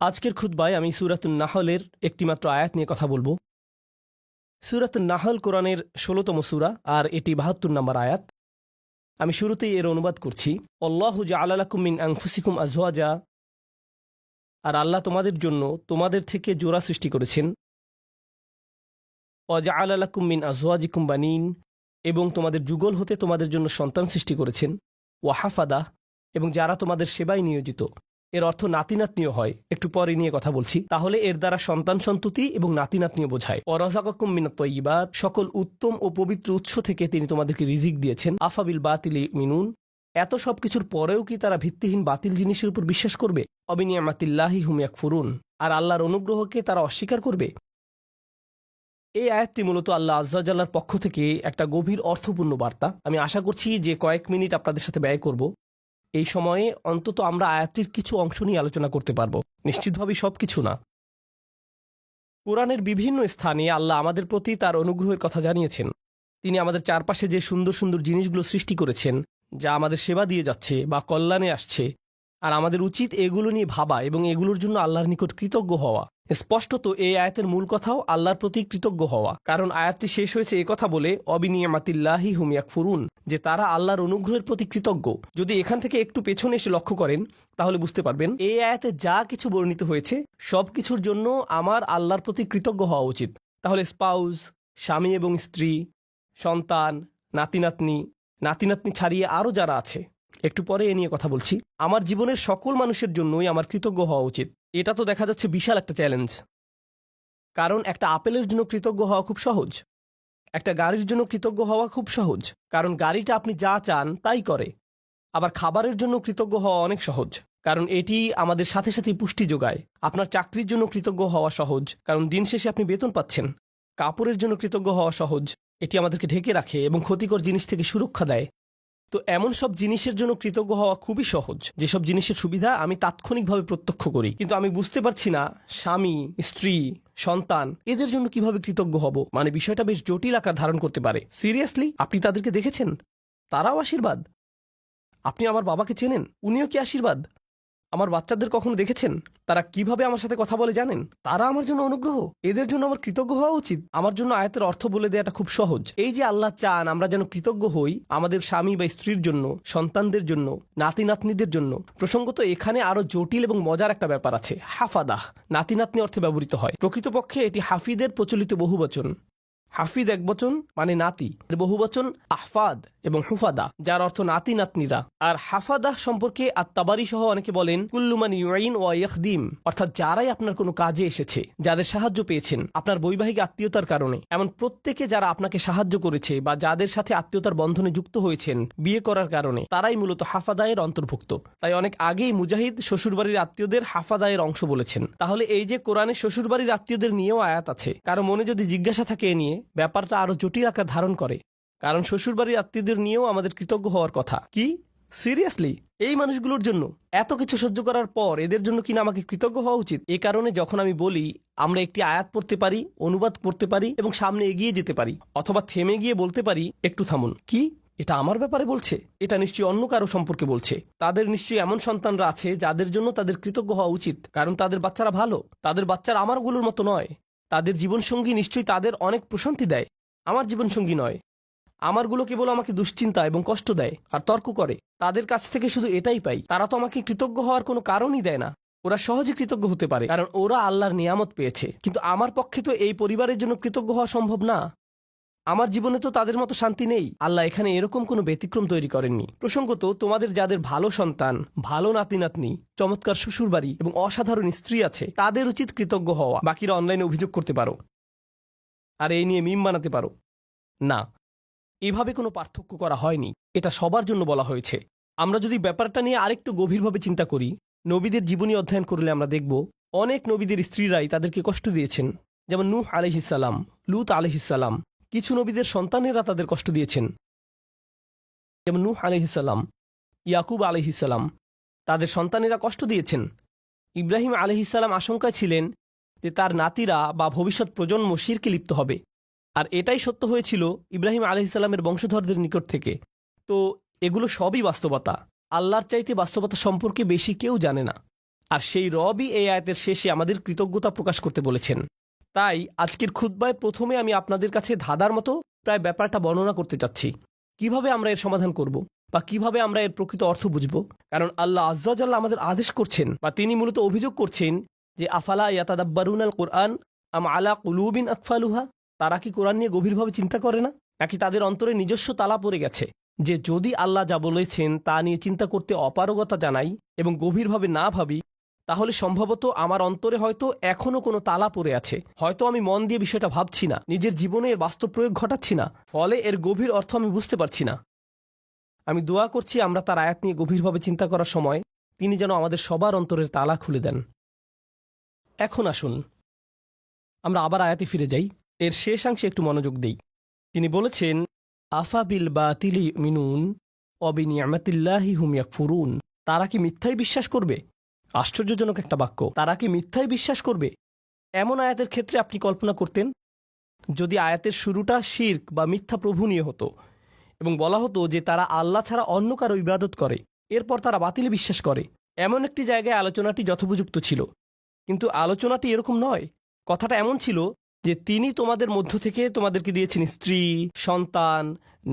আজকের খুতবায় আমি সূরাতুন নাহলের একটিমাত্র আয়াত নিয়ে কথা বলবো। সূরাতুন নাহল কোরআনের ১৬তম সূরা আর এটি ৭২ নম্বর আয়াত। আমি শুরুতেই এর অনুবাদ করছি। আল্লাহু জাআলা লাকুম মিন আনফুসিকুম আজওয়াজা, আর আল্লাহ তোমাদের জন্য তোমাদের থেকে জোড়া সৃষ্টি করেছেন। ওয়া জাআলা লাকুম মিন আজওয়াজিকুম বানিন, এবং তোমাদের যুগল হতে তোমাদের জন্য সন্তান সৃষ্টি করেছেন। ওয়া হাফাদা, এবং যারা তোমাদের সেবায় নিয়োজিত। এর অর্থ নাতি নাতনিও হয়, একটু পরে নিয়ে কথা বলছি। তাহলে এর দ্বারা সন্তান সন্ততি এবং নাতি নাতনিও বোঝায়। ওয়ারাযাকাকুম মিনাত তাইয়্যিবাত, সকল উত্তম ও পবিত্র উৎস থেকে তিনি তোমাদেরকে রিজিক দিয়েছেন। আফাবিল বাতিলি ইউমিনুন, এত সব কিছুর পরেও কি তারা ভিত্তিহীন বাতিল জিনিসের উপর বিশ্বাস করবে? অবিনিয়ামাতিল্লাহি হুম ইয়াকফুরুন, আর আল্লাহর অনুগ্রহকে তারা অস্বীকার করবে। এই আয়াতটি মূলত আল্লাহ আযজা ওয়া জাল্লার পক্ষ থেকে একটা গভীর অর্থপূর্ণ বার্তা। আমি আশা করছি যে কয়েক মিনিট আপনাদের সাথে ব্যয় করব। এই সময়ে অন্তত আমরা আয়াতটির কিছু অংশ নিয়ে আলোচনা করতে পারবো, নিশ্চিতভাবেই সব কিছু না। কোরআনের বিভিন্ন স্থানে আল্লাহ আমাদের প্রতি তার অনুগ্রহের কথা জানিয়েছেন। তিনি আমাদের চারপাশে যে সুন্দর সুন্দর জিনিসগুলো সৃষ্টি করেছেন, যা আমাদের সেবা দিয়ে যাচ্ছে বা কল্যাণে আসছে, আর আমাদের উচিত এগুলো নিয়ে ভাবা এবং এগুলোর জন্য আল্লাহর নিকট কৃতজ্ঞ হওয়া। স্পষ্টত এই আয়াতের মূল কথাও আল্লাহর প্রতি কৃতজ্ঞ হওয়া, কারণ আয়াতটি শেষ হয়েছে কথা বলে অবিনিয়ামাতিল্লাহি হুম ইয়াকফুরুন, যে তারা আল্লাহর অনুগ্রহের প্রতি কৃতজ্ঞ। যদি এখান থেকে একটু পেছনে এসে লক্ষ্য করেন তাহলে বুঝতে পারবেন এই আয়াতে যা কিছু বর্ণিত হয়েছে সব কিছুর জন্য আমার আল্লাহর প্রতি কৃতজ্ঞ হওয়া উচিত। তাহলে স্পাউস, স্বামী এবং স্ত্রী, সন্তান, নাতি নাতনি, নাতি নাতনি ছাড়িয়ে আরও যারা আছে, একটু পরে এ নিয়ে কথা বলছি, আমার জীবনের সকল মানুষের জন্যই আমার কৃতজ্ঞ হওয়া উচিত। এটা তো দেখা যাচ্ছে বিশাল একটা চ্যালেঞ্জ, কারণ একটা আপেলের জন্য কৃতজ্ঞ হওয়া খুব সহজ, একটা গাড়ির জন্য কৃতজ্ঞ হওয়া খুব সহজ, কারণ গাড়িটা আপনি যা চান তাই করে। আবার খাবারের জন্য কৃতজ্ঞ হওয়া অনেক সহজ, কারণ এটি আমাদের সাথে সাথে পুষ্টি যোগায়। আপনার চাকরির জন্য কৃতজ্ঞ হওয়া সহজ, কারণ দিন শেষে আপনি বেতন পাচ্ছেন। কাপড়ের জন্য কৃতজ্ঞ হওয়া সহজ, এটি আমাদেরকে ঢেকে রাখে এবং ক্ষতিকর জিনিস থেকে সুরক্ষা দেয়। তো এমন সব জিনিসের জন্য কৃতজ্ঞ হওয়া খুবই সহজ, যেসব জিনিসের সুবিধা আমি তাৎক্ষণিকভাবে প্রত্যক্ষ করি, কিন্তু আমি বুঝতে পারছি না স্বামী, স্ত্রী, সন্তান এদের জন্য কিভাবে কৃতজ্ঞ হব। মানে বিষয়টা বেশ জটিল আকার ধারণ করতে পারে। সিরিয়াসলি, আপনি তাদেরকে দেখেছেন? তারাও আশীর্বাদ। আপনি আমার বাবাকে চেনেন, উনিও কি আশীর্বাদ? আমার বাচ্চাদের কখনো দেখেছেন তারা কিভাবে আমার সাথে কথা বলে জানেন? তারা আমার জন্য অনুগ্রহ। এদের জন্য আমার কৃতজ্ঞ হওয়া উচিত। আমার জন্য আয়াতের অর্থ বলে দেওয়াটা খুব সহজ। এই যে আল্লাহ চান আমরা যেন কৃতজ্ঞ হই আমাদের স্বামী বা স্ত্রীর জন্য, সন্তানদের জন্য, নাতি নাতনিদের জন্য। প্রসঙ্গত এখানে আরো জটিল এবং মজার একটা ব্যাপার আছে। হাফাদাহ নাতি নাতনি অর্থে ব্যবহৃত হয়। প্রকৃতপক্ষে এটি হাফিদের প্রচলিত বহুবচন। হাফিদ একবচন মানে নাতি, বহুবচন আহফাদ এবং হুফাদা, যার অর্থ নাতি নাতনিরা। আর হাফাদাহ সম্পর্কে আত-তাবারি সহ অনেকে বলেন কুল্লু মান ইউইন ওয়া ইয়াখদিম, অর্থাৎ যারাই আপনার কোনো কাজে এসেছে, যাদের সাহায্য পেয়েছেন আপনার বৈবাহিক আত্মীয়তার কারণে, এমন প্রত্যেকে যারা আপনাকে সাহায্য করেছে বা যাদের সাথে আত্মীয়তার বন্ধনে যুক্ত হয়েছেন বিয়ে করার কারণে, তারাই মূলত হাফাদায়ের অন্তর্ভুক্ত। তাই অনেক আগেই মুজাহিদ শ্বশুরবাড়ির আত্মীয়দের হাফাদায়ের অংশ বলেছেন। তাহলে এই যে কোরআনে শ্বশুরবাড়ির আত্মীয়দের নিয়েও আয়াত আছে, কারো মনে যদি জিজ্ঞাসা থাকে এ নিয়ে, ব্যাপারটা আরো জটিল আকার ধারণ করে, কারণ শ্বশুরবাড়ির আত্মীয়দের নিয়েও আমাদের কৃতজ্ঞ হওয়ার কথা। কি সিরিয়াসলি? এই মানুষগুলোর জন্য এত কিছু সহ্য করার পর এদের জন্য কিনা আমাকে কৃতজ্ঞ হওয়া উচিত? এ কারণে যখন আমি বলি আমরা একটি আয়াত পড়তে পারি, অনুবাদ করতে পারি এবং সামনে এগিয়ে যেতে পারি, অথবা থেমে গিয়ে বলতে পারি একটু থামুন, কি এটা আমার ব্যাপারে বলছে? এটা নিশ্চয়ই অন্য কারো সম্পর্কে বলছে। তাদের নিশ্চয়ই এমন সন্তানরা আছে যাদের জন্য তাদের কৃতজ্ঞ হওয়া উচিত, কারণ তাদের বাচ্চারা ভালো। তাদের বাচ্চারা আমারগুলোর মতো নয়। তাদের জীবনসঙ্গী নিশ্চয়ই তাদের অনেক প্রশান্তি দেয়, আমার জীবনসঙ্গী নয়। আমারগুলো কেবল আমাকে দুশ্চিন্তা এবং কষ্ট দেয় আর তর্ক করে। তাদের কাছ থেকে শুধু এটাই পাই। তারা তো আমাকে কৃতজ্ঞ হওয়ার কোনো কারণই দেয় না। ওরা সহজে কৃতজ্ঞ হতে পারে কারণ ওরা আল্লাহর নিয়ামত পেয়েছে, কিন্তু আমার পক্ষে তো এই পরিবারের জন্য কৃতজ্ঞ হওয়া সম্ভব না। আমার জীবনে তো তাদের মতো শান্তি নেই। আল্লাহ এখানে এরকম কোনো ব্যতিক্রম তৈরি করেননি। প্রসঙ্গত তোমাদের যাদের ভালো সন্তান, ভালো নাতি নাতনি, চমৎকার শ্বশুরবাড়ি এবং অসাধারণ স্ত্রী আছে, তাদের উচিত কৃতজ্ঞ হওয়া। বাকিরা অনলাইনে অভিযোগ করতে পারো আর এই নিয়ে মিম বানাতে পারো। না, এভাবে কোনো পার্থক্য করা হয়নি। এটা সবার জন্য বলা হয়েছে। আমরা যদি ব্যাপারটা নিয়ে আরেকটু গভীরভাবে চিন্তা করি, নবীদের জীবনী অধ্যয়ন করলে আমরা দেখব অনেক নবীদের স্ত্রীরাই তাদেরকে কষ্ট দিয়েছেন। যেমন নূহ আলাইহিসসালাম, লূত আলাইহিসসালাম। কিছু নবীদের সন্তানেরা তাদের কষ্ট দিয়েছেন, যেমন নূহ আলাইহিসসালাম, ইয়াকুব আলাইহিসসালাম, তাদের সন্তানেরা কষ্ট দিয়েছেন। ইব্রাহিম আলাইহিসসালাম আশঙ্কায় ছিলেন যে তার নাতিরা বা ভবিষ্যৎ প্রজন্ম শিরকে লিপ্ত হবে, আর এটাই সত্য হয়েছিল ইব্রাহিম আলাইহিসসালামের বংশধরদের নিকট থেকে। তো এগুলো সবই বাস্তবতা। আল্লাহর চাইতে বাস্তবতা সম্পর্কে বেশি কেউ জানে না। আর সেই রবই এই আয়াতের শেষে আমাদের কৃতজ্ঞতা প্রকাশ করতে বলেছেন। তাই আজকের খুতবায় প্রথমে আমি আপনাদের কাছে ধাঁধার মতো প্রায় ব্যাপারটা বর্ণনা করতে চাচ্ছি, কিভাবে আমরা এর সমাধান করব বা কিভাবে আমরা এর প্রকৃত অর্থ বুঝব। কারণ আল্লাহ আজ্জা ওয়া জাল্লা আমাদের আদেশ করছেন বা তিনি মূলত অভিযোগ করছেন যে আফালা ইয়াতাদাব্বারুন আল কোরআন আম আলা কুলুবিন আকফালুহা, তারা কি কোরআন নিয়ে গভীরভাবে চিন্তা করে না, নাকি তাদের অন্তরে নিজস্ব তালা পড়ে গেছে যে যদি আল্লাহ যা বলেছেন তা নিয়ে চিন্তা করতে অপারগতা জানাই এবং গভীরভাবে না ভাবি, তাহলে সম্ভবত আমার অন্তরে হয়তো এখনো কোনো তালা পড়ে আছে, হয়তো আমি মন দিয়ে বিষয়টা ভাবছি না, নিজের জীবনে এর বাস্তব প্রয়োগ ঘটাচ্ছি না, ফলে এর গভীর অর্থ আমি বুঝতে পারছি না। আমি দোয়া করছি আমরা তার আয়াত নিয়ে গভীরভাবে চিন্তা করার সময় তিনি যেন আমাদের সবার অন্তরের তালা খুলে দেন। এখন আসুন আমরা আবার আয়াতে ফিরে যাই, এর শেষাংশে একটু মনোযোগ দেই। তিনি বলেছেন আফা বিল বাতিলি মিনুন অবিনিয়ামাতিল্লাহি হুম ইয়াকফুরুন, তারা কি মিথ্যাই বিশ্বাস করবে? আশ্চর্যজনক একটা বাক্য, তারা কি মিথ্যাই বিশ্বাস করবে? এমন আয়াতের ক্ষেত্রে আপনি কল্পনা করতেন যদি আয়াতের শুরুটা শিরক বা মিথ্যা প্রভু নিয়ে হতো এবং বলা হতো যে তারা আল্লাহ ছাড়া অন্য কারো ইবাদত করে, এরপর তারা বাতিলে বিশ্বাস করে, এমন একটি জায়গায় আলোচনাটি যথোপযুক্ত ছিল। কিন্তু আলোচনাটি এরকম নয়। কথাটা এমন ছিল যে তিনি তোমাদের মধ্য থেকে তোমাদেরকে দিয়েছেন স্ত্রী, সন্তান,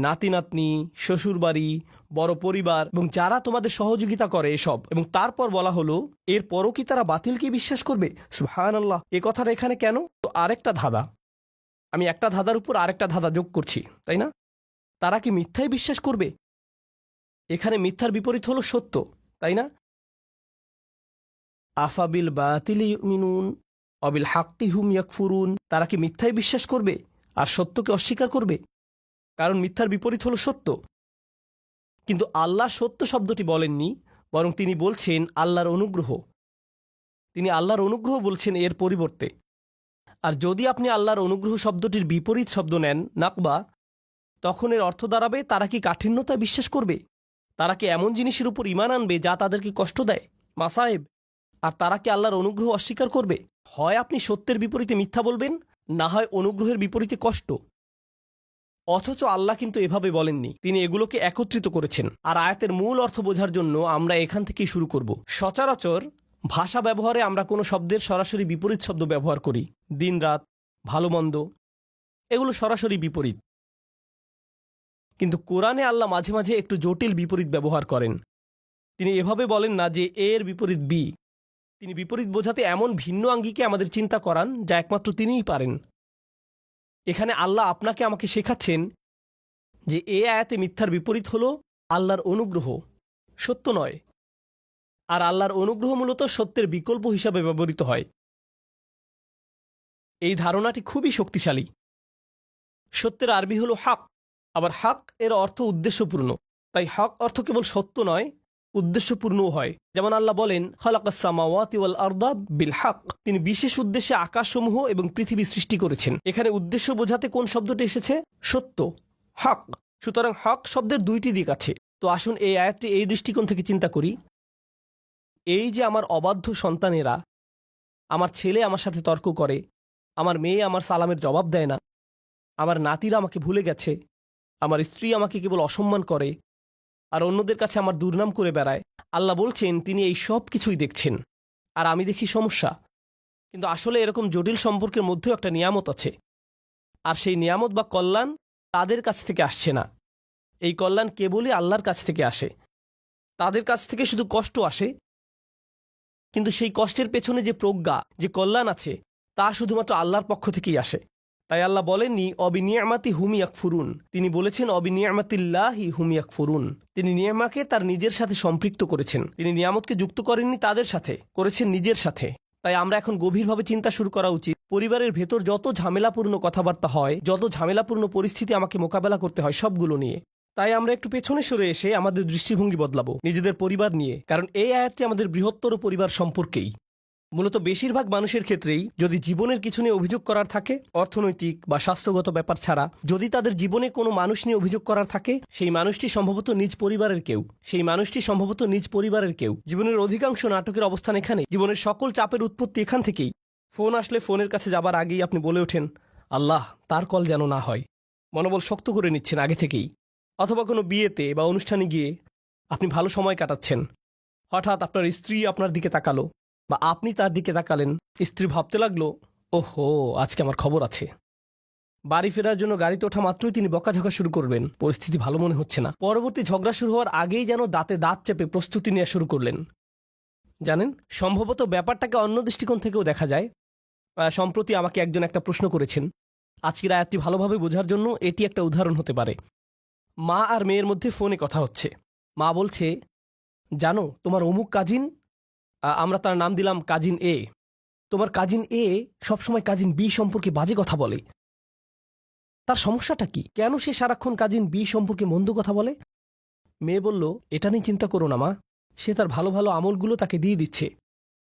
নাতি নাতনি, শ্বশুরবাড়ি, বড় পরিবার এবং যারা তোমাদের সহযোগিতা করে এসব, এবং তারপর বলা হলো এরপরও কি তারা বাতিলকে বিশ্বাস করবে? সুবহানাল্লাহ, এ কথাটা এখানে কেন? তো আরেকটা ধাঁধা, আমি একটা ধাঁধার উপর আরেকটা ধাঁধা যোগ করছি, তাই না? তারা কি মিথ্যাই বিশ্বাস করবে? এখানে মিথ্যার বিপরীত হলো সত্য, তাই না? আফাবিল বাতিলি ইউমিনুন অবিল হাক্কি হুম ইয়াকফুরুন, তারা কি মিথ্যাই বিশ্বাস করবে আর সত্যকে অস্বীকার করবে? কারণ মিথ্যার বিপরীত হলো সত্য। কিন্তু আল্লাহ সত্য শব্দটি বলেননি, বরং তিনি বলছেন আল্লাহর অনুগ্রহ। তিনি আল্লাহর অনুগ্রহ বলছেন এর পরিবর্তে। আর যদি আপনি আল্লাহর অনুগ্রহ শব্দটির বিপরীত শব্দ নেন নাকবা, তখন এর অর্থ দাঁড়াবে তারা কি কাঠিন্যতায় বিশ্বাস করবে? তারা কি এমন জিনিসের উপর ঈমান আনবে যা তাদেরকে কষ্ট দেয়, মাসায়েব? আর তারা কি আল্লাহর অনুগ্রহ অস্বীকার করবে? হয় আপনি সত্যের বিপরীতে মিথ্যা বলবেন, না হয় অনুগ্রহের বিপরীতে কষ্ট। অথচ আল্লাহ কিন্তু এভাবে বলেননি, তিনি এগুলোকে একত্রিত করেছেন। আর আয়াতের মূল অর্থ বোঝার জন্য আমরা এখান থেকেই শুরু করব। সচরাচর ভাষা ব্যবহারে আমরা কোনো শব্দের সরাসরি বিপরীত শব্দ ব্যবহার করি, দিন রাত, ভালো মন্দ, এগুলো সরাসরি বিপরীত। কিন্তু কোরআনে আল্লাহ মাঝে মাঝে একটু জটিল বিপরীত ব্যবহার করেন। তিনি এভাবে বলেন না যে এর বিপরীত বি, তিনি বিপরীত বোঝাতে এমন ভিন্ন আঙ্গিকে আমাদের চিন্তা করান যা একমাত্র তিনিই পারেন। এখানে আল্লাহ আপনাকে আমাকে শেখাচ্ছেন যে এ আয়াতে মিথ্যার বিপরীত হল আল্লাহর অনুগ্রহ, সত্য নয়। আর আল্লাহর অনুগ্রহ মূলত সত্যের বিকল্প হিসাবে ব্যবহৃত হয়। এই ধারণাটি খুবই শক্তিশালী। সত্যের আরবি হল হক, আবার হক এর অর্থ উদ্দেশ্যপূর্ণ। তাই হক অর্থ কেবল সত্য নয়, উদ্দেশ্যপূর্ণও হয়। যেমন আল্লাহ বলেন খালাকাস সামাওয়াতি ওয়াল আরদা বিল হক, তিনি বিশেষ উদ্দেশ্যে আকাশসমূহ এবং পৃথিবী সৃষ্টি করেছেন। এখানে উদ্দেশ্য বোঝাতে কোন শব্দটি এসেছে? সত্য, হক। সুতরাং হক শব্দের দুইটি দিক আছে। তো আসুন এই আয়াতটি এই দৃষ্টিকোণ থেকে চিন্তা করি। এই যে আমার অবাধ্য সন্তানেরা, আমার ছেলে আমার সাথে তর্ক করে, আমার মেয়ে আমার সালামের জবাব দেয় না, আমার নাতিরা আমাকে ভুলে গেছে, আমার স্ত্রী আমাকে কেবল অসম্মান করে, আর অন্যদের কাছে আমার দুর্নাম করে বেড়ায়। আল্লাহ বলছেন তিনি এই সব কিছুই দেখছেন, আর আমি দেখি সমস্যা। কিন্তু আসলে এরকম জটিল সম্পর্কের মধ্যেও একটা নিয়ামত আছে, আর সেই নিয়ামত বা কল্যাণ তাদের কাছ থেকে আসছে না। এই কল্যাণ কেবলই আল্লাহর কাছ থেকে আসে। তাদের কাছ থেকে শুধু কষ্ট আসে, কিন্তু সেই কষ্টের পেছনে যে প্রজ্ঞা, যে কল্যাণ আছে, তা শুধুমাত্র আল্লাহর পক্ষ থেকেই আসে। তাই আল্লাহ বলেননি অবিনিয়ামাতি হুম ইয়াকফুরুন, তিনি বলেছেন অবিনিয়ামাতিল্লাহি হুম ইয়াকফুরুন। তিনি নিয়ামাকে তার নিজের সাথে সম্পৃক্ত করেছেন। তিনি নিয়ামতকে যুক্ত করেননি তাদের সাথে, করেছেন নিজের সাথে। তাই আমরা এখন গভীরভাবে চিন্তা শুরু করা উচিত। পরিবারের ভেতর যত ঝামেলাপূর্ণ কথাবার্তা হয়, যত ঝামেলাপূর্ণ পরিস্থিতি আমাকে মোকাবেলা করতে হয়, সবগুলো নিয়ে। তাই আমরা একটু পেছনে সরে এসে আমাদের দৃষ্টিভঙ্গি বদলাবো নিজেদের পরিবার নিয়ে। কারণ এই আয়াতটি আমাদের বৃহত্তর পরিবার সম্পর্কেই। মূলত বেশিরভাগ মানুষের ক্ষেত্রেই যদি জীবনের কিছু নিয়ে অভিযোগ করার থাকে, অর্থনৈতিক বা স্বাস্থ্যগত ব্যাপার ছাড়া যদি তাদের জীবনে কোনো মানুষ নিয়ে অভিযোগ করার থাকে, সেই মানুষটি সম্ভবত নিজ পরিবারের কেউ। জীবনের অধিকাংশ নাটকের অবস্থান এখানে। জীবনের সকল চাপের উৎপত্তি এখান থেকেই। ফোন আসলে ফোনের কাছে যাবার আগেই আপনি বলে ওঠেন আল্লাহ তার কল যেন না হয়, মনোবল শক্ত করে নিচ্ছেন আগে থেকেই। অথবা কোনো বিয়েতে বা অনুষ্ঠানে গিয়ে আপনি ভালো সময় কাটাচ্ছেন, হঠাৎ আপনার স্ত্রী আপনার দিকে তাকালো, বা আপনি তার দিকে তাকালেন। স্ত্রী ভাবতে লাগলো, ওহো, আজকে আমার খবর আছে। বাড়ি ফেরার জন্য গাড়িতে ওঠা মাত্রই তিনি বকাঝকা শুরু করবেন। পরিস্থিতি ভালো মনে হচ্ছে না। পরবর্তী ঝগড়া শুরু হওয়ার আগেই যেন দাঁতে দাঁত চেপে প্রস্তুতি নেওয়া শুরু করলেন। জানেন, সম্ভবত ব্যাপারটাকে অন্য দৃষ্টিকোণ থেকেও দেখা যায়। সম্প্রতি আমাকে একজন একটা প্রশ্ন করেছেন। আজকের আয়াতটি ভালোভাবে বোঝার জন্য এটি একটা উদাহরণ হতে পারে। মা আর মেয়ের মধ্যে ফোনে কথা হচ্ছে। মা বলছে, জানো তোমার অমুক কাজিন, আমরা তার নাম দিলাম কাজিন এ, তোমার কাজিন এ সবসময় কাজিন বি সম্পর্কে বাজে কথা বলে। তার সমস্যাটা কি? কেন সে সারাক্ষণ কাজিন বি সম্পর্কে মন্দ কথা বলে? মেয়ে বলল, এটা নিয়ে চিন্তা করো না মা, সে তার ভালো ভালো আমলগুলো তাকে দিয়ে দিচ্ছে।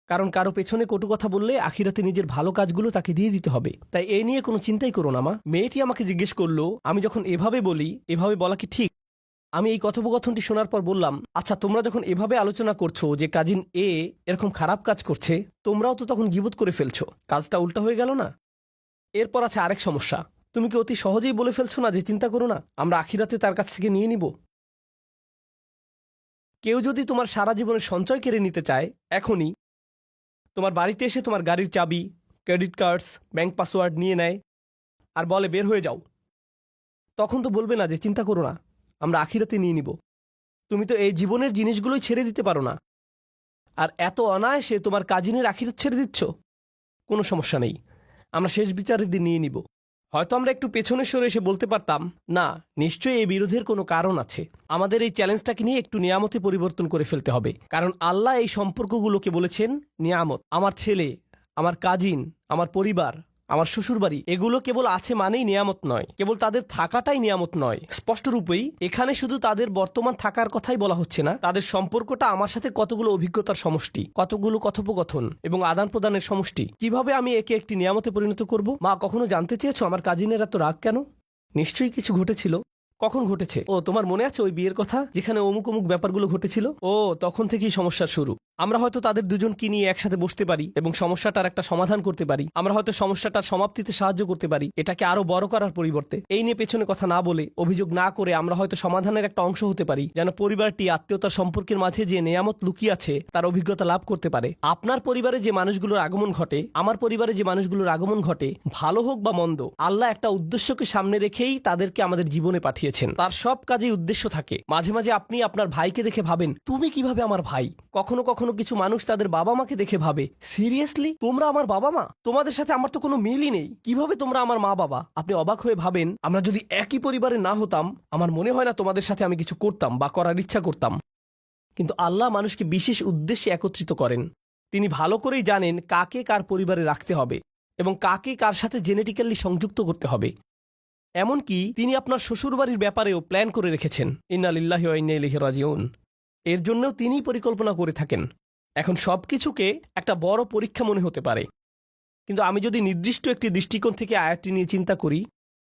কারণ কারো পেছনে কটু কথা বললে আখিরাতে নিজের ভালো কাজগুলো তাকে দিয়ে দিতে হবে। তাই এ নিয়ে কোনো চিন্তাই করো না মা। মেয়েটি আমাকে জিজ্ঞেস করলো, আমি যখন এভাবে বলি, এভাবে বলা কি ঠিক? আমি এই কথোপকথনটি শোনার পর বললাম, আচ্ছা, তোমরা যখন এভাবে আলোচনা করছো যে কাজিন এ এরকম খারাপ কাজ করছে, তোমরাও তো তখন গীবত করে ফেলছো। কাজটা উল্টা হয়ে গেল না? এরপর আছে আরেক সমস্যা। তুমি কি অতি সহজেই বলে ফেলছো না যে চিন্তা করো না, আমরা আখিরাতে তার কাছ থেকে নিয়ে নিব? কেউ যদি তোমার সারা জীবনের সঞ্চয় কেড়ে নিতে চায়, এখনই তোমার বাড়িতে এসে তোমার গাড়ির চাবি, ক্রেডিট কার্ডস, ব্যাংক পাসওয়ার্ড নিয়ে নেয় আর বলে বের হয়ে যাও, তখন তো বলবে না যে চিন্তা করো না, আমরা আখিরাতে নিয়ে নিব। তুমি তো এই জীবনের জিনিসগুলোই ছেড়ে দিতে পারো না, আর এত অনায়াসে তোমার কাজিনের আখিরাত ছেড়ে দিচ্ছ। কোনো সমস্যা নেই, আমরা শেষ বিচারের দিন নিয়ে নিব। হয়তো আমরা একটু পেছনে সরে এসে বলতে পারতাম, না, নিশ্চয়ই এই বিরোধের কোনো কারণ আছে, আমাদের এই চ্যালেঞ্জটাকে নিয়ে একটু নিয়ামতে পরিবর্তন করে ফেলতে হবে। কারণ আল্লাহ এই সম্পর্কগুলোকে বলেছেন নিয়ামত। আমার ছেলে, আমার কাজিন, আমার পরিবার, আমার শ্বশুরবাড়ি, এগুলো কেবল আছে মানেই নিয়ামত নয়, কেবল তাদের থাকাটাই নিয়ামত নয়। স্পষ্টরূপেই এখানে শুধু তাদের বর্তমান থাকার কথাই বলা হচ্ছে না, তাদের সম্পর্কটা আমার সাথে কতগুলো অভিজ্ঞতার সমষ্টি, কতগুলো কথোপকথন এবং আদান প্রদানের সমষ্টি। কিভাবে আমি একে একটি নিয়ামতে পরিণত করব? মা, কখনো জানতে চেয়েছো আমার কাজিনের এত রাগ কেন? নিশ্চয়ই কিছু ঘটেছিল। কখন ঘটেছে? ও, তোমার মনে আছে ওই বিয়ের কথা, যেখানে অমুক অমুক ব্যাপারগুলো ঘটেছিল? ও, তখন থেকেই সমস্যার শুরু। আমরা হয়তো তাদের দুজনকে নিয়ে একসাথে বসতে পারি এবং সমস্যাটার একটা সমাধান করতে পারি। আমরা হয়তো সমস্যাটার সমাপ্তিতে সাহায্য করতে পারি, এটাকে আরো বড় করার পরিবর্তে। এই নিয়ে পেছনে কথা না বলে, অভিযোগ না করে আমরা হয়তো সমাধানের একটা অংশ হতে পারি, যেন পরিবারটি আত্মীয়তার সম্পর্কের মাঝে যে নিয়ামত লুকিয়ে আছে তার অভিজ্ঞতা লাভ করতে পারে। আপনার পরিবারে যে মানুষগুলোর আগমন ঘটে, আমার পরিবারে যে মানুষগুলোর আগমন ঘটে, ভালো হোক বা মন্দ, আল্লাহ একটা উদ্দেশ্যকে সামনে রেখেই তাদেরকে আমাদের জীবনে পাঠিয়েছেন। তার সব কাজেই উদ্দেশ্য থাকে। মাঝে মাঝে আপনি আপনার ভাইকে দেখে ভাবেন, তুমি কিভাবে আমার ভাই? কখনো কখনো কিছু মানুষ তাদের বাবা মাকে দেখে ভাবে, সিরিয়াসলি তোমরা আমার বাবা মা? তোমাদের সাথে আমার তো কোনো মিলই নেই, কিভাবে তোমরা আমার মা বাবা? আপনি অবাক হয়ে ভাবেন, আমরা যদি একই পরিবারে না হতাম, আমার মনে হয় না তোমাদের সাথে আমি কিছু করতাম বা করার ইচ্ছা করতাম। কিন্তু আল্লাহ মানুষকে বিশেষ উদ্দেশ্যে একত্রিত করেন। তিনি ভালো করেই জানেন কাকে কার পরিবারে রাখতে হবে এবং কাকে কার সাথে জেনেটিক্যালি সংযুক্ত করতে হবে। এমনকি তিনি আপনার শ্বশুরবাড়ির ব্যাপারেও প্ল্যান করে রেখেছেন। ইন্না লিল্লাহি ওয়া ইন্না ইলাইহি রাজিউন। এর জন্যও তিনিই পরিকল্পনা করে থাকেন। এখন সবকিছুকে একটা বড় পরীক্ষা মনে হতে পারে, কিন্তু আমি যদি নির্দিষ্ট একটি দৃষ্টিকোণ থেকে আয়াতটি নিয়ে চিন্তা করি,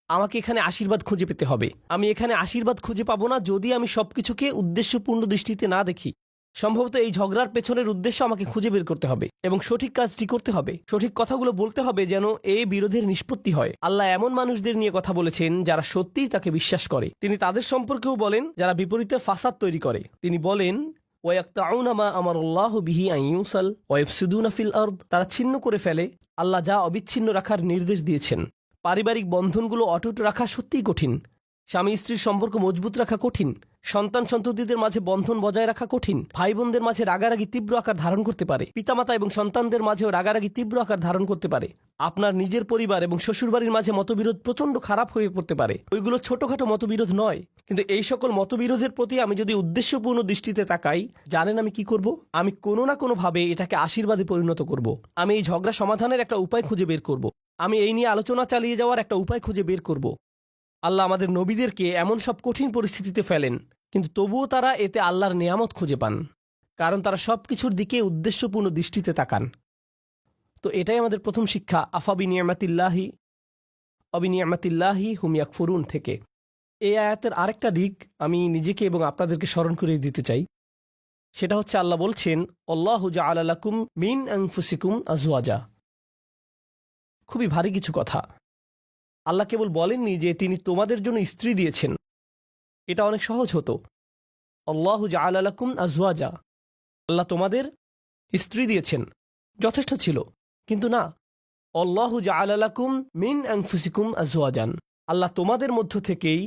আমাকে এখানে আশীর্বাদ খুঁজে পেতে হবে। আমি এখানে আশীর্বাদ খুঁজে পাবো না যদি আমি সবকিছুকে উদ্দেশ্যপূর্ণ দৃষ্টিতে না দেখি। সম্ভবত এই ঝগড়ার পেছনের উদ্দেশ্য আমাকে খুঁজে বের করতে হবে এবং সঠিক কাজটি করতে হবে, সঠিক কথাগুলো বলতে হবে, যেন এই বিরোধের নিষ্পত্তি হয়। আল্লাহ এমন মানুষদের নিয়ে কথা বলেছেন যারা সত্যিই তাকে বিশ্বাস করে। তিনি তাদের সম্পর্কেও বলেন যারা বিপরীতে ফাসাদ তৈরি করে। তিনি বলেন, ওয়ায়াকতাউনা মা আমারাল্লাহু বিহি আন ইউসাল ওয়া ইফসিদুনা ফিল আরদ। তারা ছিন্ন করে ফেলে আল্লাহ যা অবিচ্ছিন্ন রাখার নির্দেশ দিয়েছেন। পারিবারিক বন্ধনগুলো অটুট রাখা সত্যিই কঠিন। স্বামী স্ত্রীর সম্পর্ক মজবুত রাখা কঠিন। সন্তান সন্ততিদের মাঝে বন্ধন বজায় রাখা কঠিন। ভাই বোনদের মাঝে রাগারাগি তীব্র আকার ধারণ করতে পারে। পিতামাতা এবং সন্তানদের মাঝেও রাগারাগি তীব্র আকার ধারণ করতে পারে। আপনার নিজের পরিবার এবং শ্বশুরবাড়ির মাঝে মতবিরোধ প্রচণ্ড খারাপ হয়ে পড়তে পারে। ওইগুলো ছোটখাটো মতবিরোধ নয়, কিন্তু এই সকল মতবিরোধের প্রতি আমি যদি উদ্দেশ্যপূর্ণ দৃষ্টিতে তাকাই, জানেন আমি কি করব? আমি কোনো না কোনোভাবে এটাকে আশীর্বাদে পরিণত করব। আমি এই ঝগড়া সমাধানের একটা উপায় খুঁজে বের করব। আমি এই নিয়ে আলোচনা চালিয়ে যাওয়ার একটা উপায় খুঁজে বের করব। আল্লাহ আমাদের নবীদেরকে এমন সব কঠিন পরিস্থিতিতে ফেলেন, কিন্তু তবুও তারা এতে আল্লাহর নিয়ামত খুঁজে পান, কারণ তারা সব কিছুর দিকে উদ্দেশ্যপূর্ণ দৃষ্টিতে তাকান। তো এটাই আমাদের প্রথম শিক্ষা, আফাবি নিয়ামাতিল্লাহি হুম ইয়াকফুরুন থেকে। এই আয়াতের আরেকটা দিক আমি নিজেকে এবং আপনাদেরকে স্মরণ করিয়ে দিতে চাই। সেটা হচ্ছে আল্লাহ বলছেন, আল্লাহু জাআলা লাকুম মিন আনফুসিকুম আজওয়াজা। খুবই ভারী কিছু কথা। আল্লাহ কেবল বলেননি যে তিনি তোমাদের জন্য স্ত্রী দিয়েছেন। এটা অনেক সহজ হতো। আল্লাহু জাআলা লাকুম আজওয়াজা, আল্লাহ তোমাদের স্ত্রী দিয়েছেন। যথেষ্ট ছিল। কিন্তু না, আল্লাহু জাআলা লাকুম মিন আনফুসিকুম আজওয়াজান, আল্লাহ তোমাদের মধ্য থেকেই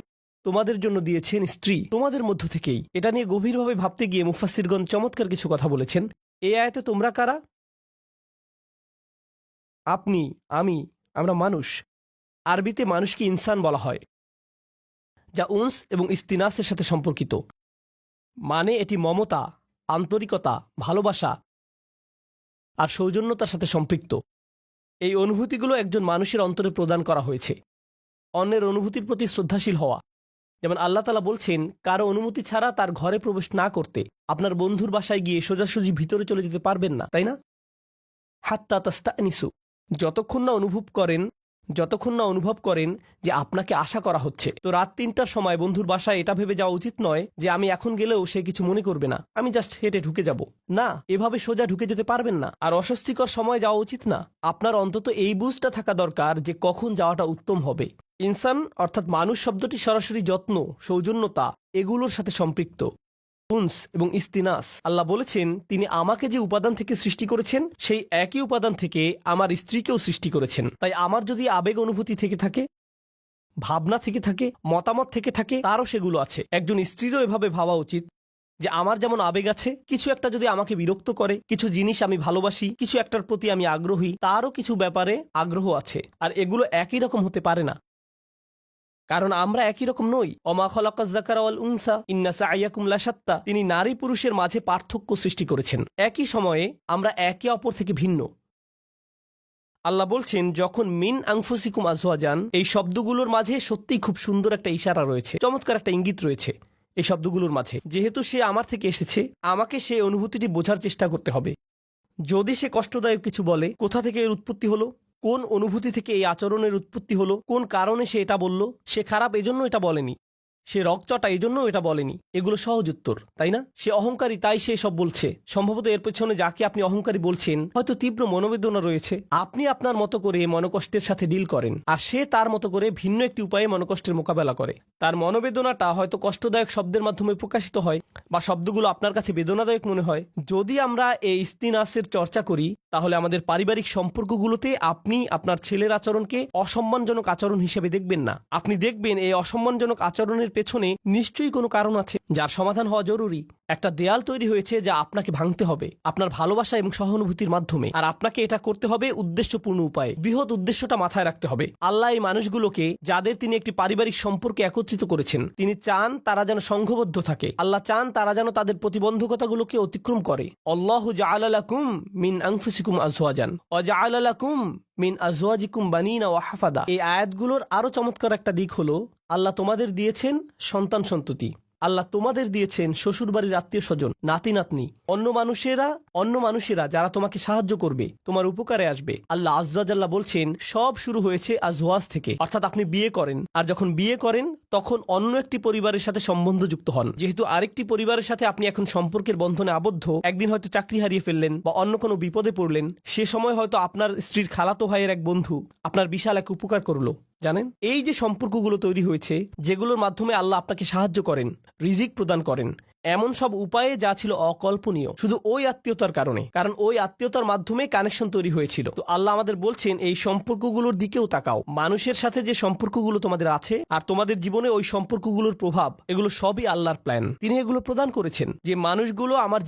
তোমাদের জন্য দিয়েছেন স্ত্রী, তোমাদের মধ্য থেকেই। এটা নিয়ে গভীরভাবে ভাবতে গিয়ে মুফাসসিরগণ চমৎকার কিছু কথা বলেছেন। এই আয়াতে তোমরা কারা? আপনি, আমি, আমরা মানুষ। আরবিতে মানুষকে ইনসান বলা হয়, যা উনস এবং ইস্তিনাসের সাথে সম্পর্কিত। মানে এটি মমতা, আন্তরিকতা, ভালোবাসা আর সৌজন্যতার সাথে সম্পৃক্ত। এই অনুভূতিগুলো একজন মানুষের অন্তরে প্রদান করা হয়েছে। অন্যের অনুভূতির প্রতি শ্রদ্ধাশীল হওয়া, যেমন আল্লাহ তাআলা বলছেন কারো অনুমতি ছাড়া তার ঘরে প্রবেশ না করতে। আপনার বন্ধুর বাসায় গিয়ে সোজাসুজি ভিতরে চলে যেতে পারবেন না, তাই না? হাত্তা তাস্তানিসু, যতক্ষণ না অনুভব করেন যে আপনাকে আশা করা হচ্ছে। তো রাত ৩টার সময় বন্ধুর বাসায় এটা ভেবে যাওয়া উচিত নয় যে আমি এখন গেলেও সে কিছু মনে করবে না, আমি জাস্ট হেঁটে ঢুকে যাব। না, এভাবে সোজা ঢুকে যেতে পারবেন না। আর অস্বস্তিকর সময় যাওয়া উচিত না। আপনার অন্তত এই বুঝটা থাকা দরকার যে কখন যাওয়াটা উত্তম হবে। ইনসান অর্থাৎ মানুষ শব্দটি সরাসরি যত্ন, সৌজন্যতা এগুলোর সাথে সম্পৃক্ত। উনস এবং ইস্তিনাস, আল্লাহ বলেছেন তিনি আমাকে যে উপাদান থেকে সৃষ্টি করেছেন সেই একই উপাদান থেকে আমার স্ত্রীকেও সৃষ্টি করেছেন। তাই আমার যদি আবেগ অনুভূতি থেকে থাকে, ভাবনা থেকে থাকে, মতামত থেকে থাকে, তারও সেগুলো আছে। একজন স্ত্রীরও এভাবে ভাবা উচিত যে আমার যেমন আবেগ আছে, কিছু একটা যদি আমাকে বিরক্ত করে, কিছু জিনিস আমি ভালোবাসি, কিছু একটার প্রতি আমি আগ্রহী, তারও কিছু ব্যাপারে আগ্রহ আছে। আর এগুলো একই রকম হতে পারে না, কারণ আমরা একই রকম নই। ওমা খালাকাজ যাকারা ওয়াল উনসা ইন্না সা'য়াকুম লাশাত্তা, তিনি নারী পুরুষের মাঝে পার্থক্য সৃষ্টি করেছেন। একই সময়ে আমরা একে অপর থেকে ভিন্ন। আল্লাহ বলছেন যখন মিন আনফুসিকুম আজওয়াজান, এই শব্দগুলোর মাঝে সত্যিই খুব সুন্দর একটা ইশারা রয়েছে, চমৎকার একটা ইঙ্গিত রয়েছে এই শব্দগুলোর মাঝে। যেহেতু সে আমার থেকে এসেছে, আমাকে সেই অনুভূতিটি বোঝার চেষ্টা করতে হবে। যদি সে কষ্টদায়ক কিছু বলে, কোথা থেকে এর উৎপত্তি হলো, কোন অনুভূতি থেকে এই আচরণের উৎপত্তি হলো, কোন কারণে সে এটা বলল, সে খারাপ এজন্য এটা বলেনি, সে রকচটা এজন্য এটা বলেনি, এগুলো সহজ উত্তর, তাই না? সে অহংকারী তাই সে সব বলছে। সম্ভবত এর পেছনে যাকে আপনি অহংকারী বলছেন হয়তো তীব্র মনোবেদনা রয়েছে। আপনি আপনার মতো করে মনোকষ্টের সাথে ডিল করেন, আর সে তার মতো করে ভিন্ন একটি উপায়ে মনোকষ্টের মোকাবেলা করে। তার মনোবেদনাটা হয়তো কষ্টদায়ক শব্দের মাধ্যমে প্রকাশিত হয়, বা শব্দগুলো আপনার কাছে বেদনাদায়ক মনে হয়। যদি আমরা এই ইস্তিনাসের চর্চা করি, তাহলে আমাদের পারিবারিক সম্পর্কগুলোতে আপনি আপনার ছেলের আচরণকে অসম্মানজনক আচরণ হিসেবে দেখবেন না। আপনি দেখবেন এই অসম্মানজনক আচরণের পেছনে নিশ্চয়ই কোনো কারণ আছে যার সমাধান হওয়া জরুরি। একটা দেয়াল তৈরি হয়েছে যা আপনাকে ভাঙতে হবে আপনার ভালোবাসা এবং সহানুভূতির মাধ্যমে, আর আপনাকে এটা করতে হবে উদ্দেশ্যপূর্ণ উপায়ে। বৃহৎ উদ্দেশ্যটা মাথায় রাখতে হবে। আল্লাহ এই মানুষগুলোকে, যাদের তিনি একটি পারিবারিক সম্পর্কে একত্রিত করেছেন, তিনি চান তারা যেন সংঘবদ্ধ থাকে। আল্লাহ চান তারা যেন তাদের প্রতিবন্ধকতাগুলোকে অতিক্রম করে। আল্লাহু জাআলা লাকুম মিন আনফুসিকুম আজওয়াজান ওয়া জাআলা লাকুম মিন আজওয়াজিকুম বানিনা ওয়া হাফাদা। এই আয়াতগুলোর আরো চমৎকার একটা দিক হলো আল্লাহ তোমাদের দিয়েছেন সন্তান সন্ততি, আল্লাহ তোমাদের দিয়েছেন শ্বশুরবাড়ির আত্মীয় স্বজন, নাতি নাতনি, অন্য মানুষেরা যারা তোমাকে সাহায্য করবে, তোমার উপকারে আসবে। আল্লাহ আযজা ওয়া জাল্লা বলছেন সব শুরু হয়েছে আজওয়াজ থেকে, অর্থাৎ আপনি বিয়ে করেন, আর যখন বিয়ে করেন তখন অন্য একটি পরিবারের সাথে সম্বন্ধ যুক্ত হন। যেহেতু আরেকটি পরিবারের সাথে আপনি এখন সম্পর্কের বন্ধনে আবদ্ধ, একদিন হয়তো চাকরি হারিয়ে ফেললেন বা অন্য কোনো বিপদে পড়লেন, সে সময় হয়তো আপনার স্ত্রীর খালাতো ভাইয়ের এক বন্ধু আপনার বিশাল এক উপকার করলো। জানেন, এই যে সম্পর্কগুলো তৈরি হয়েছে, যেগুলোর মাধ্যমে আল্লাহ আপনাকে সাহায্য করেন, রিজিক প্রদান করেন, এমন সব উপায়ে যা ছিল অকল্পনীয় শুধু ওই আত্মীয়তার কারণে, কারণ ওই আত্মীয়তার মাধ্যমে কানেকশন তৈরি হয়েছিল। তো আল্লাহ আমাদের বলছেন এই সম্পর্কগুলোর দিকেও তাকাও। মানুষের সাথে যে সম্পর্কগুলো তোমাদের আছে আর তোমাদের জীবনে ওই সম্পর্কগুলোর প্রভাব, এগুলো সবই আল্লাহর প্ল্যান। তিনি এগুলো প্রদান করেছেন। যে মানুষগুলো আমার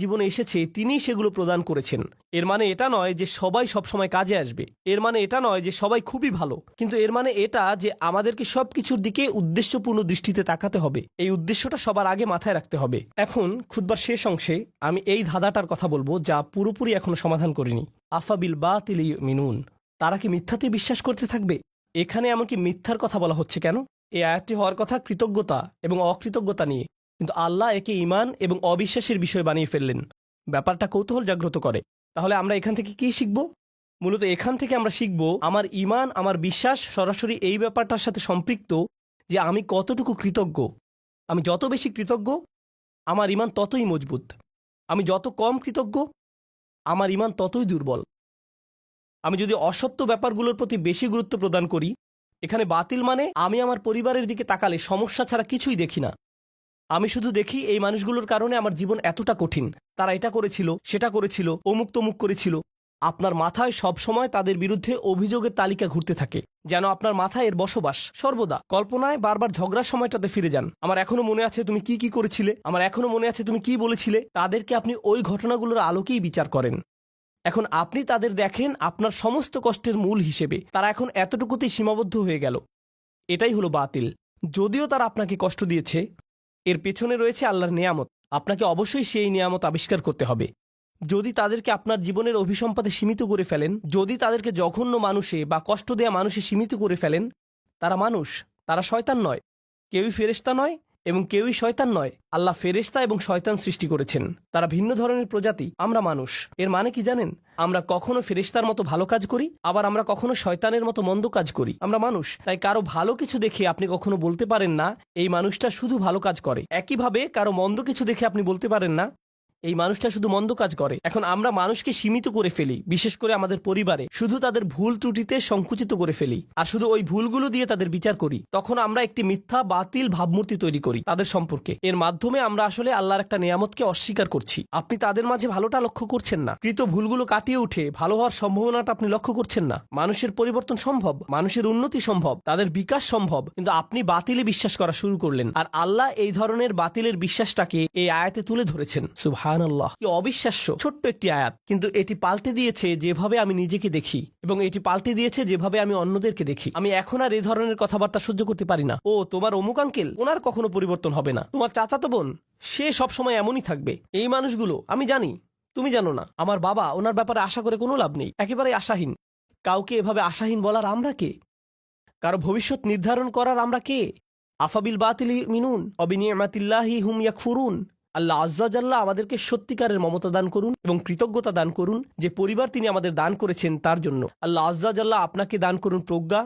জীবনে এসেছে তিনি সেগুলো প্রদান করেছেন। এর মানে এটা নয় যে সবাই সবসময় কাজে আসবে, এর মানে এটা নয় যে সবাই খুবই ভালো, কিন্তু এর মানে এটা যে আমাদেরকে সবকিছুর দিকে উদ্দেশ্যপূর্ণ দৃষ্টিতে তাকাতে হবে। এই উদ্দেশ্যটা সবার আগে মাথায় রাখতে হবে। এখন খুতবার শেষ অংশে আমি এই ধাঁধাটার কথা বলবো যা পুরোপুরি এখনো সমাধান করিনি। আফা বিল বাতিলি ইউমিনুন, তারা কি মিথ্যাতে বিশ্বাস করতে থাকবে? এখানে এমনকি মিথ্যার কথা বলা হচ্ছে কেন? এই আয়াতটি হওয়ার কথা কৃতজ্ঞতা এবং অকৃতজ্ঞতা নিয়ে, কিন্তু আল্লাহ একে ঈমান এবং অবিশ্বাসের বিষয় বানিয়ে ফেললেন। ব্যাপারটা কৌতূহল জাগ্রত করে। তাহলে আমরা এখান থেকে কি শিখব? মূলত এখান থেকে আমরা শিখব আমার ঈমান, আমার বিশ্বাস সরাসরি এই ব্যাপারটার সাথে সম্পৃক্ত যে আমি কতটুকু কৃতজ্ঞ। আমি যত বেশি কৃতজ্ঞ আমার ঈমান ততই মজবুত। আমি যত কম কৃতজ্ঞ আমার ঈমান ততই দুর্বল। আমি যদি অসত্য ব্যাপারগুলোর প্রতি বেশি গুরুত্ব প্রদান করি, এখানে বাতিল মানে আমি আমার পরিবারের দিকে তাকালে সমস্যা ছাড়া কিছুই দেখি না। আমি শুধু দেখি এই মানুষগুলোর কারণে আমার জীবন এতটা কঠিন, তারা এটা করেছিল, সেটা করেছিল, অমুক তমুক করেছিল। আপনার মাথায় সবসময় তাদের বিরুদ্ধে অভিযোগের তালিকা ঘুরতে থাকে, যেন আপনার মাথায় এর বসবাস। সর্বদা কল্পনায় বারবার ঝগড়ার সময়টাতে ফিরে যান। আমার এখনো মনে আছে তুমি কি কি করেছিলে, আমার এখনো মনে আছে তুমি কি বলেছিলে। তাদেরকে আপনি ওই ঘটনাগুলোর আলোকেই বিচার করেন। এখন আপনি তাদের দেখেন আপনার সমস্ত কষ্টের মূল হিসেবে। তারা এখন এতটুকুতেই সীমাবদ্ধ হয়ে গেল। এটাই হলো বাতিল। যদিও তারা আপনাকে কষ্ট দিয়েছে, এর পেছনে রয়েছে আল্লাহর নেয়ামত। আপনাকে অবশ্যই সেই নেয়ামত আবিষ্কার করতে হবে। যদি তাদেরকে আপনার জীবনের অভিসম্পাদে সীমিত করে ফেলেন, যদি তাদেরকে জঘন্য মানুষে বা কষ্ট দেয়া মানুষে সীমিত করে ফেলেন, তারা মানুষ, তারা শয়তান নয়। কেউই ফেরেশতা নয় এবং কেউই শয়তান নয়। আল্লাহ ফেরেশতা এবং শয়তান সৃষ্টি করেছেন, তারা ভিন্ন ধরনের প্রজাতি। আমরা মানুষ। এর মানে কি জানেন? আমরা কখনো ফেরেশতার মতো ভালো কাজ করি, আবার আমরা কখনো শয়তানের মতো মন্দ কাজ করি। আমরা মানুষ, তাই কারো ভালো কিছু দেখে আপনি কখনো বলতে পারেন না এই মানুষটা শুধু ভালো কাজ করে। একইভাবে কারো মন্দ কিছু দেখে আপনি বলতে পারেন না এই মানুষটা শুধু মন্দ কাজ করে। এখন আমরা মানুষকে সীমিত করে ফেলি, বিশেষ করে আমাদের পরিবারে শুধু তাদের ভুল ত্রুটিতে সংকুচিত করে ফেলি, আর শুধু ওই ভুলগুলো দিয়ে তাদের বিচার করি। তখন আমরা একটি মিথ্যা বাতিল ভাবমূর্তি তৈরি করি তাদের সম্পর্কে। এর মাধ্যমে আমরা আসলে আল্লাহর একটা নিয়ামতকে অস্বীকার করছি। আপনি তাদের মাঝে ভালোটা লক্ষ্য করছেন না, কৃত ভুলগুলো কাটিয়ে উঠে ভালো হওয়ার সম্ভাবনাটা আপনি লক্ষ্য করছেন না। মানুষের পরিবর্তন সম্ভব, মানুষের উন্নতি সম্ভব, তাদের বিকাশ সম্ভব, কিন্তু আপনি বাতিলে বিশ্বাস করা শুরু করলেন। আর আল্লাহ এই ধরনের বাতিলের বিশ্বাসটাকে এই আয়াতে তুলে ধরেছেন। সুবহানাল্লাহ, কি অবিশ্বাস্য ছোট্ট একটি আয়াত, কিন্তু এটি পাল্টে দিয়েছে যেভাবে আমি নিজেকে দেখি, এবং এটি পাল্টে দিয়েছে যেভাবে আমি অন্যদেরকে দেখি। আমি এখন আর এই ধরনের কথাবার্তা সহ্য করতে পারি না। ও তোমার অমুক আঙ্কেল, ওনার কখনো পরিবর্তন হবে না। তোমার চাচাতো বোন, সে সবসময় এমনই থাকবে। এই মানুষগুলো আমি জানি, তুমি জানো না। আমার বাবা, ওনার ব্যাপারে আশা করে কোনো লাভ নেই, একেবারে আশাহীন। কাউকে এভাবে আশাহীন বলার আমরা কে? কারো ভবিষ্যৎ নির্ধারণ করার আমরা কে? আফাবিল বাতিলি মিনুন অবিনিয়ামাতিল্লাহি হুম ইয়াকফুরুন। আল্লাহ আজ্জা জাল্লাহ আমাদেরকে সত্যিকারের মমতা দান করুন এবং কৃতজ্ঞতা দান করুন যে পরিবার তিনি আমাদের দান করেছেন তার জন্য। আল্লাহ আজ্জা জাল্লাহ আপনাকে দান করুন প্রজ্ঞা,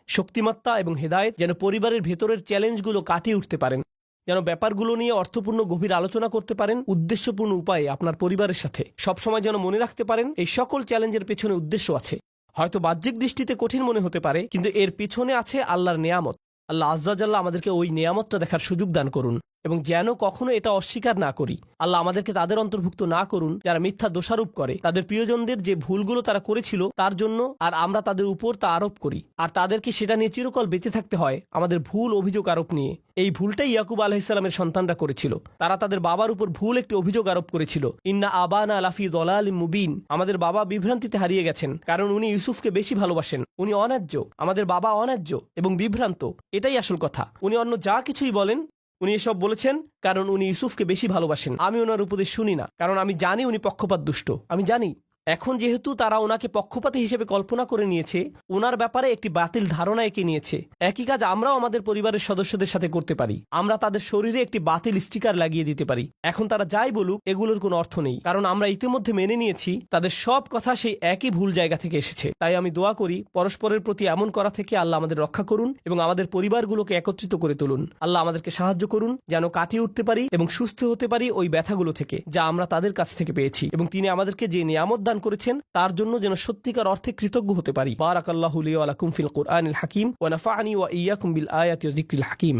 শক্তিমত্তা এবং হেদায়েত, যেন পরিবারের ভেতরের চ্যালেঞ্জগুলো কাটিয়ে উঠতে পারেন, যেন ব্যাপারগুলো নিয়ে অর্থপূর্ণ গভীর আলোচনা করতে পারেন উদ্দেশ্যপূর্ণ উপায়ে আপনার পরিবারের সাথে। সবসময় যেন মনে রাখতে পারেন এই সকল চ্যালেঞ্জের পেছনে উদ্দেশ্য আছে। হয়তো বাহ্যিক দৃষ্টিতে কঠিন মনে হতে পারে, কিন্তু এর পিছনে আছে আল্লাহর নেয়ামত। আল্লাহ আজ্জা জাল্লাহ আমাদেরকে ওই নেয়ামতটা দেখার সুযোগ দান করুন এবং যেন কখনো এটা অস্বীকার না করি। আল্লাহ আমাদেরকে তাদের অন্তর্ভুক্ত না করুন যারা মিথ্যা দোষারোপ করে তাদের প্রিয়জনদের যে ভুলগুলো তারা করেছিল তার জন্য, আর আমরা তাদের উপর তা আরোপ করি, আর তাদেরকে সেটা নিয়ে চিরকাল বেঁচে থাকতে হয় আমাদের ভুল অভিযোগ আরোপ নিয়ে। এই ভুলটাই ইয়াকুব আলাইহিসসালামের সন্তানরা করেছিল। তারা তাদের বাবার উপর ভুল একটি অভিযোগ আরোপ করেছিল, ইন্না আবানা লাফি দলালিম মুবিন। আমাদের বাবা বিভ্রান্তিতে হারিয়ে গেছেন, কারণ উনি ইউসুফকে বেশি ভালোবাসেন। উনি অন্যায্য, আমাদের বাবা অন্যায্য এবং বিভ্রান্ত, এটাই আসল কথা। উনি অন্য যা কিছুই বলেন, উনি এসব বলেছেন কারণ উনি ইউসুফকে বেশি ভালোবাসেন। আমি ওনার উপদেশ শুনি না, কারণ আমি জানি উনি পক্ষপাত দুষ্ট। আমি জানি এখন যেহেতু তারা ওনাকে পক্ষপাতী হিসেবে কল্পনা করে নিয়েছে, ওনার ব্যাপারে একটি বাতিল ধারণা এঁকে নিয়েছে। একই কাজ আমরাও আমাদের পরিবারের সদস্যদের সাথে করতে পারি। আমরা তাদের শরীরে একটি বাতিল স্টিকার লাগিয়ে দিতে পারি। এখন তারা যাই বলুক এগুলোর কোনো অর্থ নেই, কারণ আমরা ইতিমধ্যে মেনে নিয়েছি তাদের সব কথা সেই একই ভুল জায়গা থেকে এসেছে। তাই আমি দোয়া করি পরস্পরের প্রতি এমন করা থেকে আল্লাহ আমাদের রক্ষা করুন এবং আমাদের পরিবারগুলোকে একত্রিত করে তুলুন। আল্লাহ আমাদেরকে সাহায্য করুন যেন কাটিয়ে উঠতে পারি এবং সুস্থ হতে পারি ওই ব্যথাগুলো থেকে যা আমরা তাদের কাছ থেকে পেয়েছি, এবং তিনি আমাদেরকে যে নিয়ামত দান করেছেন তার জন্য যেন সত্যিকার অর্থে কৃতজ্ঞ হতে পারি। বারাকাল্লাহু লি ওয়া লাকুম ফিল কুরআনিল হাকিম ওয়া নাফা'নি ওয়া ইয়্যাকুম বিল আয়াতি ওয়া যিকরিল হাকিম।